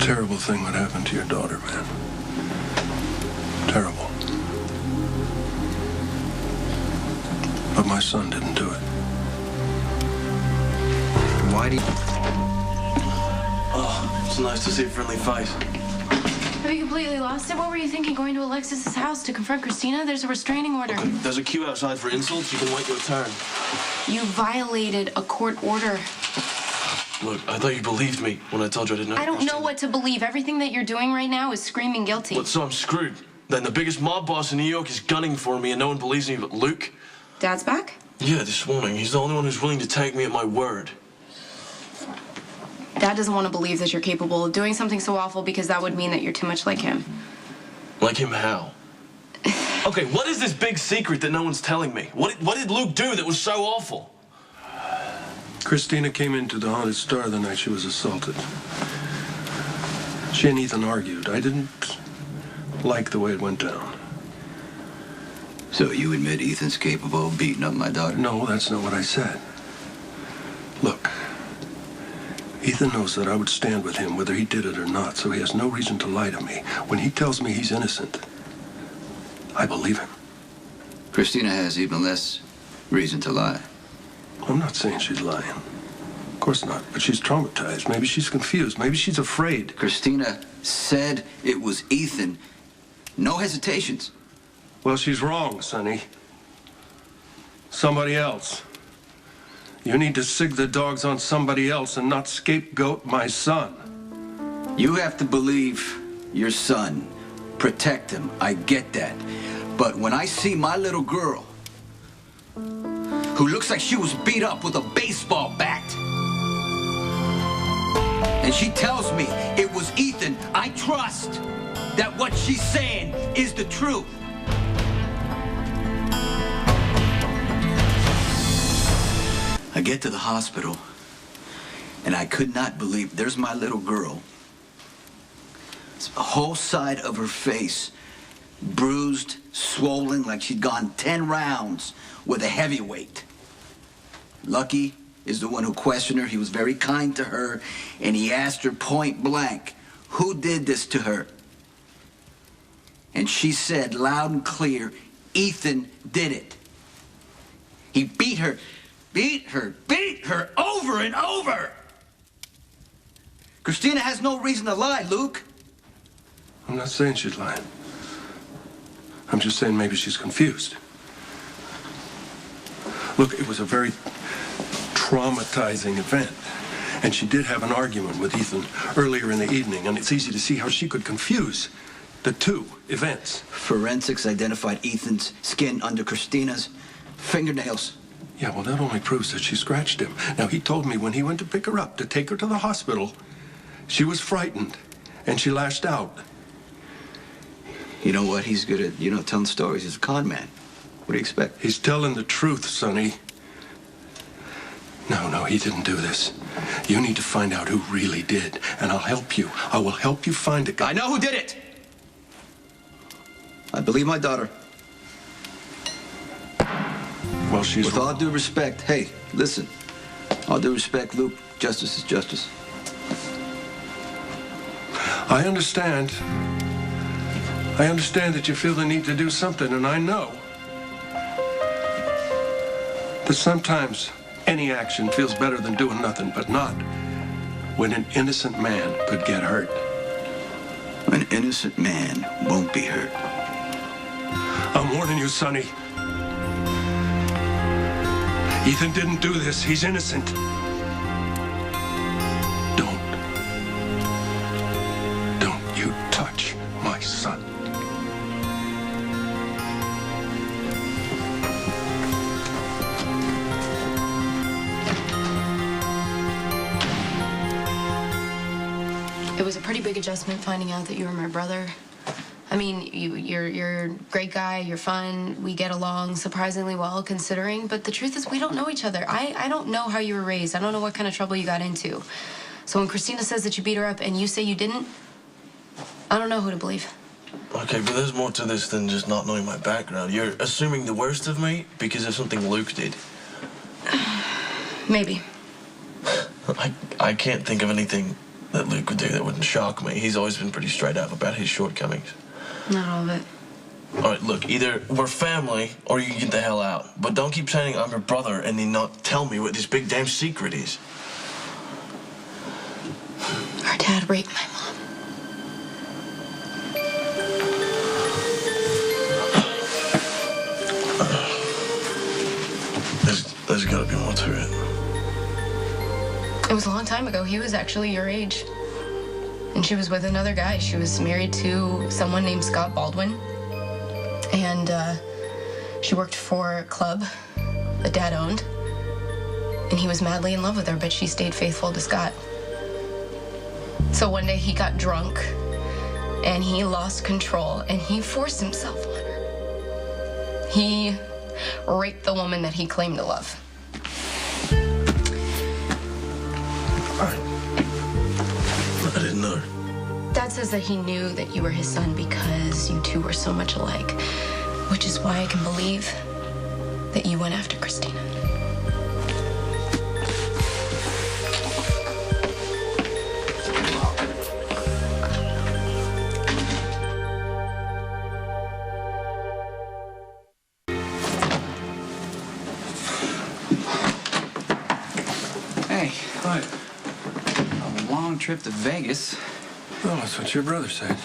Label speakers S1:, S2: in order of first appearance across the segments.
S1: Terrible thing what happened to your daughter, man. Terrible. But my son didn't do it.
S2: Why do you...
S3: Oh, it's nice to see a friendly face.
S4: Have you completely lost it? What were you thinking going to Alexis's house to confront Christina? There's a restraining order.
S3: Okay, there's a queue outside for insults. You can wait your turn.
S4: You violated a court order.
S3: Look, I thought you believed me when I told you I didn't know.
S4: I don't know what to believe. Everything that you're doing right now is screaming guilty.
S3: But so I'm screwed. Then the biggest mob boss in New York is gunning for me and no one believes me but Luke.
S4: Dad's back?
S3: Yeah, this morning. He's the only one who's willing to take me at my word.
S4: Dad doesn't want to believe that you're capable of doing something so awful because that would mean that you're too much like him.
S3: Like him how? Okay, what is this big secret that no one's telling me? What did Luke do that was so awful?
S1: Christina came into the Haunted Star the night she was assaulted. She and Ethan argued. I didn't like the way it went down.
S2: So you admit Ethan's capable of beating up my daughter?
S1: No, that's not what I said. Look, Ethan knows that I would stand with him whether he did it or not, so he has no reason to lie to me. When he tells me he's innocent, I believe him.
S2: Christina has even less reason to lie.
S1: I'm not saying she's lying. Of course not, but she's traumatized. Maybe she's confused. Maybe she's afraid.
S2: Christina said it was Ethan. No hesitations.
S1: Well, she's wrong, Sonny. Somebody else. You need to sig the dogs on somebody else and not scapegoat my son.
S2: You have to believe your son. Protect him. I get that. But when I see my little girl, who looks like she was beat up with a baseball bat, and she tells me it was Ethan, I trust that what she's saying is the truth. I get to the hospital, and I could not believe, there's my little girl. The whole side of her face bruised, swollen, like she'd gone 10 rounds with a heavyweight. Lucky is the one who questioned her. He was very kind to her, and he asked her point blank, who did this to her? And she said loud and clear, Ethan did it. He beat her over and over. Christina has no reason to lie, Luke.
S1: I'm not saying she's lying. I'm just saying maybe she's confused. Look, it was a very traumatizing event. And she did have an argument with Ethan earlier in the evening, and it's easy to see how she could confuse the two events.
S2: Forensics identified Ethan's skin under Christina's fingernails.
S1: Yeah, well, that only proves that she scratched him. Now, he told me when he went to pick her up, to take her to the hospital, she was frightened, and she lashed out.
S2: You know what? He's good at, telling stories. He's a con man. What do you expect?
S1: He's telling the truth, Sonny. No, he didn't do this. You need to find out who really did, and I'll help you. I will help you find a guy.
S2: I know who did it! I believe my daughter.
S1: Well, she's
S2: With all due respect, hey, listen. All due respect, Luke, justice is justice.
S1: I understand. I understand that you feel the need to do something, and I know that sometimes any action feels better than doing nothing, but not when an innocent man could get hurt.
S2: An innocent man won't be hurt.
S1: I'm warning you, Sonny. Ethan didn't do this. He's innocent. Don't you touch my son.
S4: It was a pretty big adjustment finding out that you were my brother. I mean, you're a great guy, you're fun, we get along surprisingly well considering, but the truth is we don't know each other. I don't know how you were raised. I don't know what kind of trouble you got into. So when Christina says that you beat her up and you say you didn't, I don't know who to believe.
S3: Okay, but there's more to this than just not knowing my background. You're assuming the worst of me because of something Luke did.
S4: Maybe.
S3: I can't think of anything that Luke would do that wouldn't shock me. He's always been pretty straight up about his shortcomings.
S4: Not all of it.
S3: All right, look, either we're family or you can get the hell out. But don't keep saying I'm your brother and then not tell me what this big damn secret is.
S4: Our dad raped my mom.
S3: There's gotta be more to it.
S4: It was a long time ago. He was actually your age. And she was with another guy. She was married to someone named Scott Baldwin. And she worked for a club that Dad owned. And he was madly in love with her, but she stayed faithful to Scott. So one day he got drunk and he lost control and he forced himself on her. He raped the woman that he claimed to love.
S3: I didn't know.
S4: Dad says that he knew that you were his son because you two were so much alike, which is why I can believe that you went after Christina.
S2: Hey,
S1: Hi.
S2: a long trip to Vegas.
S1: Well, that's what your brother said.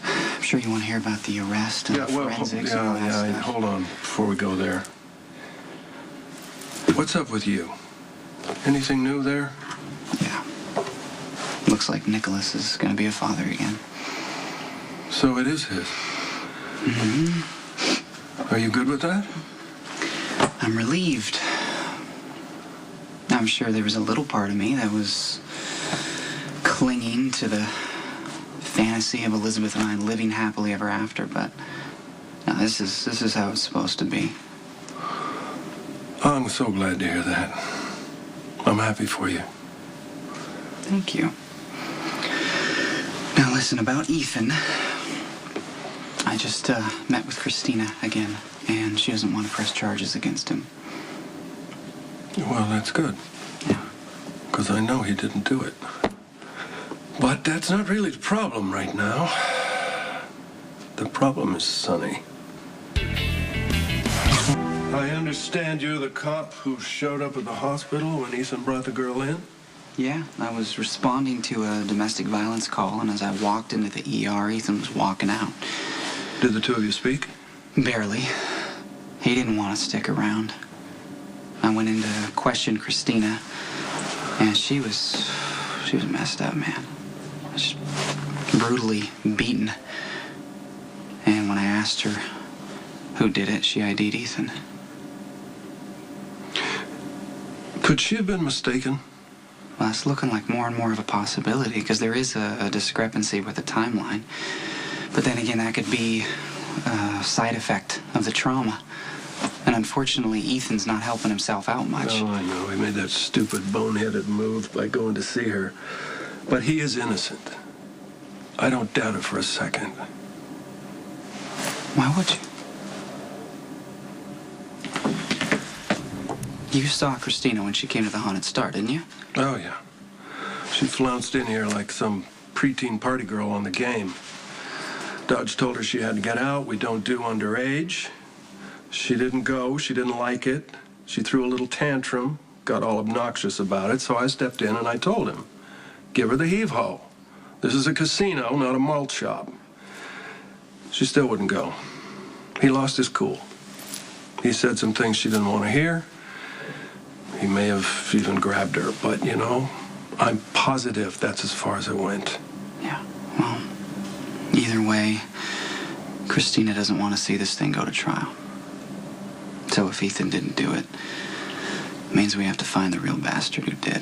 S2: I'm sure you want to hear about the arrest and forensics and all that stuff.
S1: Hold on before we go there. What's up with you? Anything new there?
S2: Yeah. Looks like Nicholas is going to be a father again.
S1: So it is his.
S2: Mm-hmm.
S1: Are you good with that?
S2: I'm relieved. I'm sure there was a little part of me that was clinging to the fantasy of Elizabeth and I living happily ever after, but no, this is how it's supposed to be.
S1: I'm so glad to hear that. I'm happy for you.
S2: Thank you. Now listen, about Ethan. I just met with Christina again, and she doesn't want to press charges against him.
S1: Well, that's good.
S2: Yeah.
S1: Because I know he didn't do it. But that's not really the problem right now. The problem is Sonny. I understand you're the cop who showed up at the hospital when Ethan brought the girl in?
S2: Yeah, I was responding to a domestic violence call, and as I walked into the ER, Ethan was walking out.
S1: Did the two of you speak?
S2: Barely. He didn't want to stick around. I went in to question Christina, and she was messed up, man. Just brutally beaten. And when I asked her who did it, she ID'd Ethan.
S1: Could she have been mistaken?
S2: Well, it's looking like more and more of a possibility, because there is a discrepancy with the timeline. But then again, that could be a side effect of the trauma. And unfortunately, Ethan's not helping himself out much.
S1: Oh, I know. He made that stupid, boneheaded move by going to see her. But he is innocent. I don't doubt it for a second.
S2: Why would you? You saw Christina when she came to the Haunted Star, didn't you?
S1: Oh, yeah. She flounced in here like some preteen party girl on the game. Dodge told her she had to get out. We don't do underage. She didn't go. She didn't like it. She threw a little tantrum, got all obnoxious about it, so I stepped in and I told him, give her the heave-ho. This is a casino, not a malt shop. She still wouldn't go. He lost his cool. He said some things she didn't want to hear. He may have even grabbed her, but, you know, I'm positive that's as far as it went.
S2: Yeah, well, either way, Christina doesn't want to see this thing go to trial. So if Ethan didn't do it, it means we have to find the real bastard who did.